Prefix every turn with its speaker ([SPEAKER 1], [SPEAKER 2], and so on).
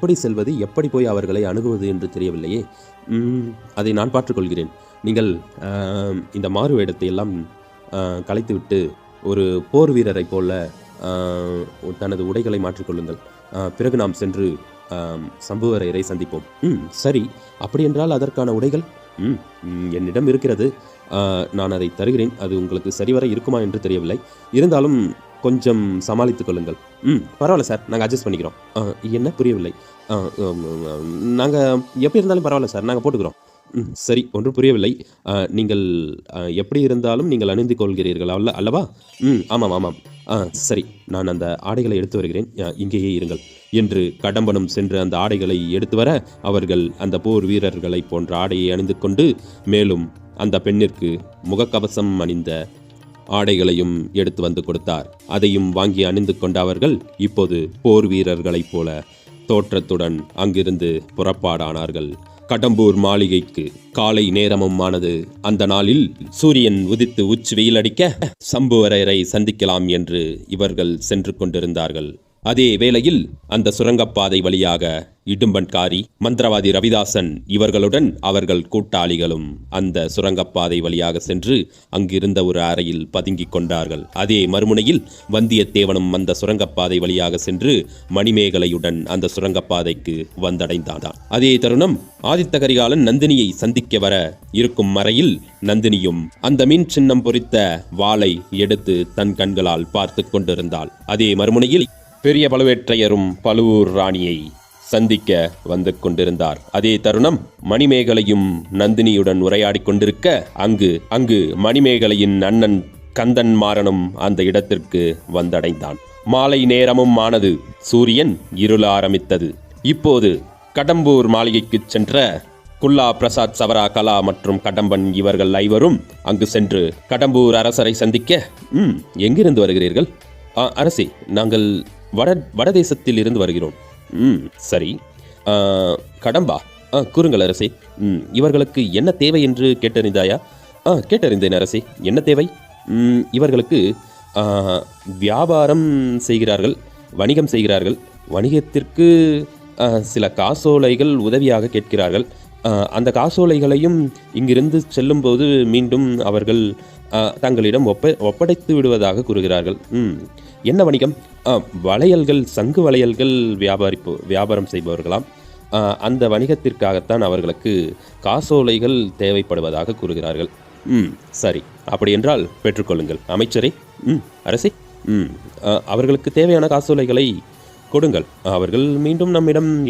[SPEAKER 1] எப்படி செல்வது, எப்படி போய் அவர்களை அணுகுவது என்று தெரியவில்லையே. அதை நான் பார்த்துக்கொள்கிறேன். நீங்கள் இந்த மாறு வேடத்தை எல்லாம் கலைத்துவிட்டு ஒரு போர் வீரரைப் போல தனது உடைகளை மாற்றிக்கொள்ளுங்கள். பிறகு நாம் சென்று சம்புவரையரை சந்திப்போம். சரி, அப்படியென்றால் அதற்கான உடைகள் என்னிடம் இருக்கிறது. நான் அதை தருகிறேன். அது உங்களுக்கு சரிவர இருக்குமா என்று தெரியவில்லை. இருந்தாலும் கொஞ்சம் சமாளித்துக் கொள்ளுங்கள். பரவாயில்ல சார், நாங்கள் அட்ஜஸ்ட் பண்ணிக்கிறோம். என்ன புரியவில்லை? நாங்கள் எப்படி இருந்தாலும் பரவாயில்ல சார், நாங்கள் போட்டுக்கிறோம். சரி, ஒன்றும் புரியவில்லை. நீங்கள் எப்படி இருந்தாலும் நீங்கள் அணிந்து கொள்கிறீர்கள் அல்லவா? ஆமாம் ஆமாம். சரி, நான் அந்த ஆடைகளை எடுத்து வருகிறேன், இங்கேயே இருங்கள் என்று கடம்பனும் சென்று அந்த ஆடைகளை எடுத்து வர அவர்கள் அந்த போர் வீரர்களை போன்ற ஆடையை அணிந்து கொண்டு மேலும் அந்த பெண்ணிற்கு முகக்கவசம் அணிந்த ஆடைகளையும் எடுத்து வந்து கொடுத்தார். அதையும் வாங்கி அணிந்து கொண்ட அவர்கள் இப்போது போர் வீரர்களைப் போல தோற்றத்துடன் அங்கிருந்து புறப்பாடானார்கள். கடம்பூர் மாளிகைக்கு காலை நேரமும் ஆனது. அந்த நாளில் சூரியன் உதித்து உச்சி வெயிலடிக்க சம்புவரையரை சந்திக்கலாம் என்று இவர்கள் சென்று கொண்டிருந்தார்கள். அதே வேளையில் அந்த சுரங்கப்பாதை வழியாக இடும்பன்காரி, மந்திரவாதி ரவிதாசன் இவர்களுடன் அவர்கள் கூட்டாளிகளும் அந்த சுரங்கப்பாதை வழியாக சென்று அங்கிருந்த ஒரு அறையில் பதுங்கிக் கொண்டார்கள். அதே மறுமுனையில் வந்தியத்தேவனும் அந்த சுரங்கப்பாதை வழியாக சென்று மணிமேகலையுடன் அந்த சுரங்கப்பாதைக்கு வந்தடைந்தான். அதே தருணம் ஆதித்த கரிகாலன் நந்தினியை சந்திக்க வர இருக்கும் மறையில் நந்தினியும் அந்த மீன் சின்னம் பொறித்த வாளை எடுத்து தன் கண்களால் பார்த்து கொண்டிருந்தாள். அதே மறுமுனையில் பெரிய பழுவேற்றையரும் பழுவூர் ராணியை சந்திக்க வந்து கொண்டிருந்தார். அதே தருணம் மணிமேகலையும் நந்தினியுடன் உரையாடி கொண்டிருக்க அங்கு மணிமேகலையின் அண்ணன் கந்தன் மாறனும் அந்த இடத்திற்கு வந்தடைந்தான். மாலை நேரமும் ஆனது. சூரியன் இருள ஆரம்பித்தது. இப்போது கடம்பூர் மாளிகைக்கு சென்ற குல்லா பிரசாத், சவரா, கலா மற்றும் கடம்பன் இவர்கள் ஐவரும் அங்கு சென்று கடம்பூர் அரசரை சந்திக்க எங்கிருந்து வருகிறீர்கள்? அரசே, நாங்கள் வடதேசத்தில் இருந்து வருகிறோம். சரி, கடம்பா, கூறுங்கள் அரசே. இவர்களுக்கு என்ன தேவை என்று கேட்டறிந்தாயா? கேட்டறிந்தேன் அரசே. என்ன தேவை? இவர்களுக்கு வியாபாரம் செய்கிறார்கள், வணிகம் செய்கிறார்கள். வணிகத்திற்கு சில காசோலைகள் உதவியாக கேட்கிறார்கள். அந்த காசோலைகளையும் இங்கிருந்து செல்லும்போது மீண்டும் அவர்கள் தங்களிடம் ஒப்படைத்து விடுவதாக கூறுகிறார்கள். என்ன வணிகம்? வளையல்கள், சங்கு வளையல்கள் வியாபாரம் செய்பவர்களாம். அந்த வணிகத்திற்காகத்தான் அவர்களுக்கு காசோலைகள் தேவைப்படுவதாக கூறுகிறார்கள். சரி, அப்படி என்றால் பெற்றுக்கொள்ளுங்கள் அமைச்சரே. அரசே, அவர்களுக்கு தேவையான காசோலைகளை கொடுங்கள். அவர்கள் மீண்டும் நம்மிடம்